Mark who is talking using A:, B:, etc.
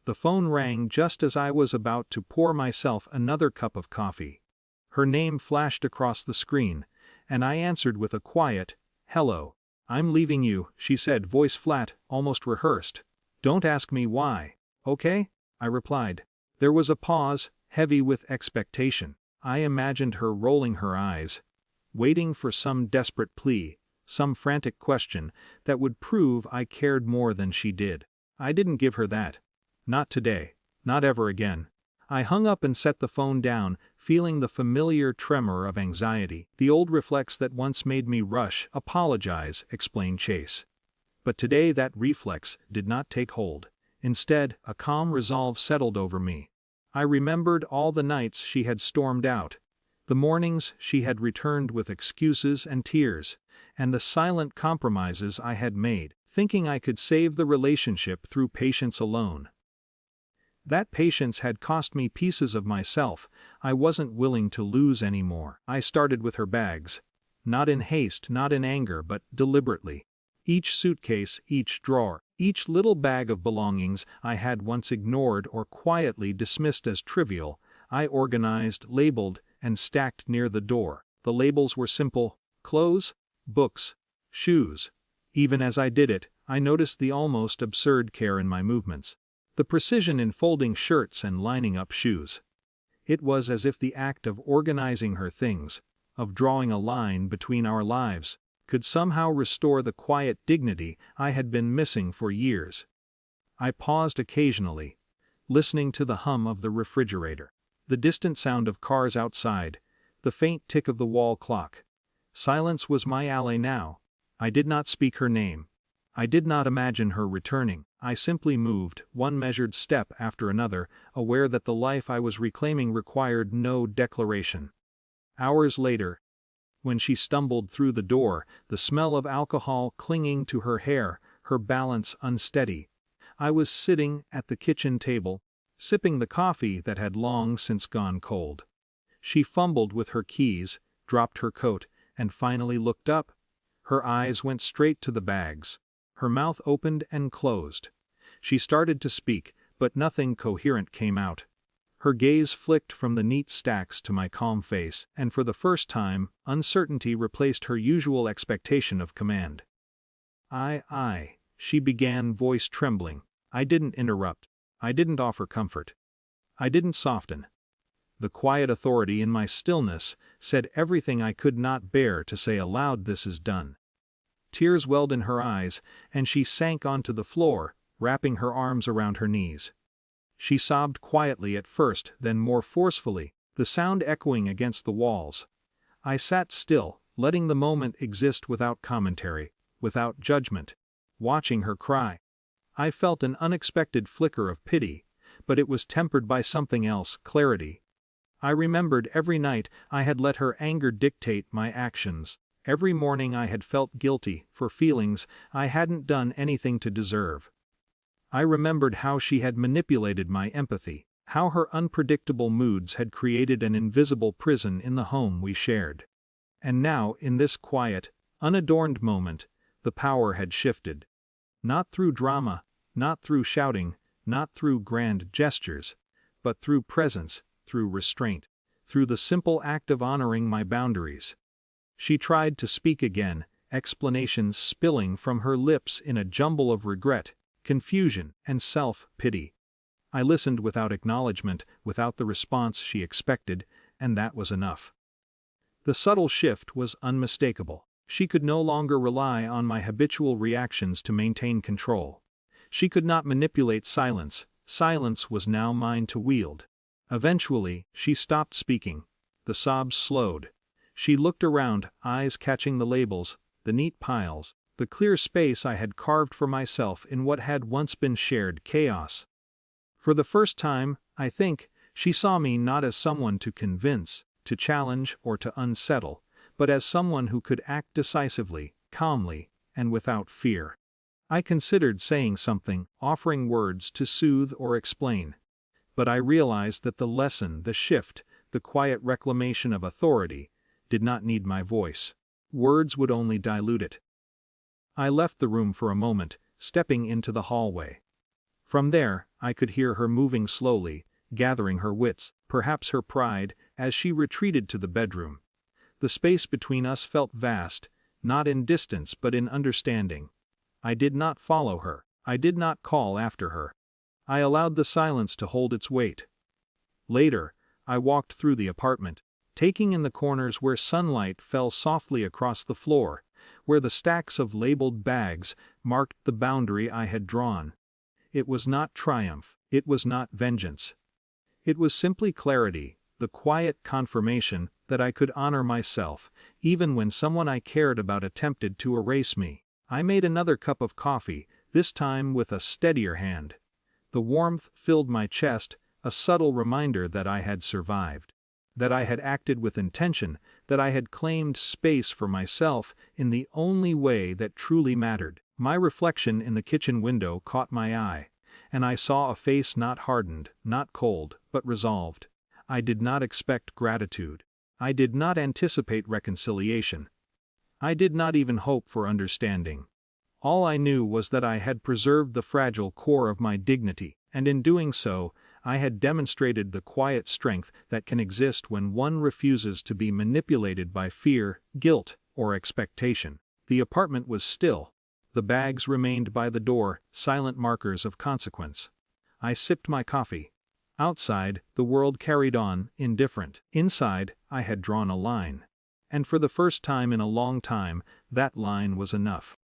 A: The phone rang just as I was about to pour myself another cup of coffee. Her name flashed across the screen, and I answered with a quiet, "Hello. I'm leaving you," she said, voice flat, almost rehearsed. "Don't ask me why, okay?" I replied. There was a pause, heavy with expectation. I imagined her rolling her eyes, waiting for some desperate plea, some frantic question that would prove I cared more than she did. I didn't give her that. Not today. Not ever again. I hung up and set the phone down, feeling the familiar tremor of anxiety, the old reflex that once made me rush, apologize, explain, chase. But today that reflex did not take hold. Instead, a calm resolve settled over me. I remembered all the nights she had stormed out, the mornings she had returned with excuses and tears, and the silent compromises I had made, thinking I could save the relationship through patience alone. That patience had cost me pieces of myself I wasn't willing to lose anymore. I started with her bags. Not in haste, not in anger, but deliberately. Each suitcase, each drawer, each little bag of belongings I had once ignored or quietly dismissed as trivial, I organized, labeled, and stacked near the door. The labels were simple: clothes, books, shoes. Even as I did it, I noticed the almost absurd care in my movements. The precision in folding shirts and lining up shoes. It was as if the act of organizing her things, of drawing a line between our lives, could somehow restore the quiet dignity I had been missing for years. I paused occasionally, listening to the hum of the refrigerator, the distant sound of cars outside, the faint tick of the wall clock. Silence was my ally now. I did not speak her name. I did not imagine her returning. I simply moved, one measured step after another, aware that the life I was reclaiming required no declaration. Hours later, when she stumbled through the door, the smell of alcohol clinging to her hair, her balance unsteady, I was sitting at the kitchen table, sipping the coffee that had long since gone cold. She fumbled with her keys, dropped her coat, and finally looked up. Her eyes went straight to the bags. Her mouth opened and closed. She started to speak, but nothing coherent came out. Her gaze flicked from the neat stacks to my calm face, and for the first time, uncertainty replaced her usual expectation of command. I, she began, voice trembling. I didn't interrupt. I didn't offer comfort. I didn't soften. The quiet authority in my stillness said everything I could not bear to say aloud. This is done. Tears welled in her eyes, and she sank onto the floor, wrapping her arms around her knees. She sobbed quietly at first, then more forcefully, the sound echoing against the walls. I sat still, letting the moment exist without commentary, without judgment, watching her cry. I felt an unexpected flicker of pity, but it was tempered by something else: clarity. I remembered every night I had let her anger dictate my actions. Every morning I had felt guilty for feelings I hadn't done anything to deserve. I remembered how she had manipulated my empathy, how her unpredictable moods had created an invisible prison in the home we shared. And now, in this quiet, unadorned moment, the power had shifted. Not through drama, not through shouting, not through grand gestures, but through presence, through restraint, through the simple act of honoring my boundaries. She tried to speak again, explanations spilling from her lips in a jumble of regret, confusion, and self-pity. I listened without acknowledgement, without the response she expected, and that was enough. The subtle shift was unmistakable. She could no longer rely on my habitual reactions to maintain control. She could not manipulate silence. Silence was now mine to wield. Eventually, she stopped speaking. The sobs slowed. She looked around, eyes catching the labels, the neat piles, the clear space I had carved for myself in what had once been shared chaos. For the first time, I think, she saw me not as someone to convince, to challenge, or to unsettle, but as someone who could act decisively, calmly, and without fear. I considered saying something, offering words to soothe or explain. But I realized that the lesson, the shift, the quiet reclamation of authority, did not need my voice. Words would only dilute it. I left the room for a moment, stepping into the hallway. From there, I could hear her moving slowly, gathering her wits, perhaps her pride, as she retreated to the bedroom. The space between us felt vast, not in distance but in understanding. I did not follow her. I did not call after her. I allowed the silence to hold its weight. Later, I walked through the apartment, taking in the corners where sunlight fell softly across the floor, where the stacks of labeled bags marked the boundary I had drawn. It was not triumph, it was not vengeance. It was simply clarity, the quiet confirmation that I could honor myself, even when someone I cared about attempted to erase me. I made another cup of coffee, this time with a steadier hand. The warmth filled my chest, a subtle reminder that I had survived. That I had acted with intention, that I had claimed space for myself in the only way that truly mattered. My reflection in the kitchen window caught my eye, and I saw a face not hardened, not cold, but resolved. I did not expect gratitude. I did not anticipate reconciliation. I did not even hope for understanding. All I knew was that I had preserved the fragile core of my dignity, and in doing so, I had demonstrated the quiet strength that can exist when one refuses to be manipulated by fear, guilt, or expectation. The apartment was still. The bags remained by the door, silent markers of consequence. I sipped my coffee. Outside, the world carried on, indifferent. Inside, I had drawn a line. And for the first time in a long time, that line was enough.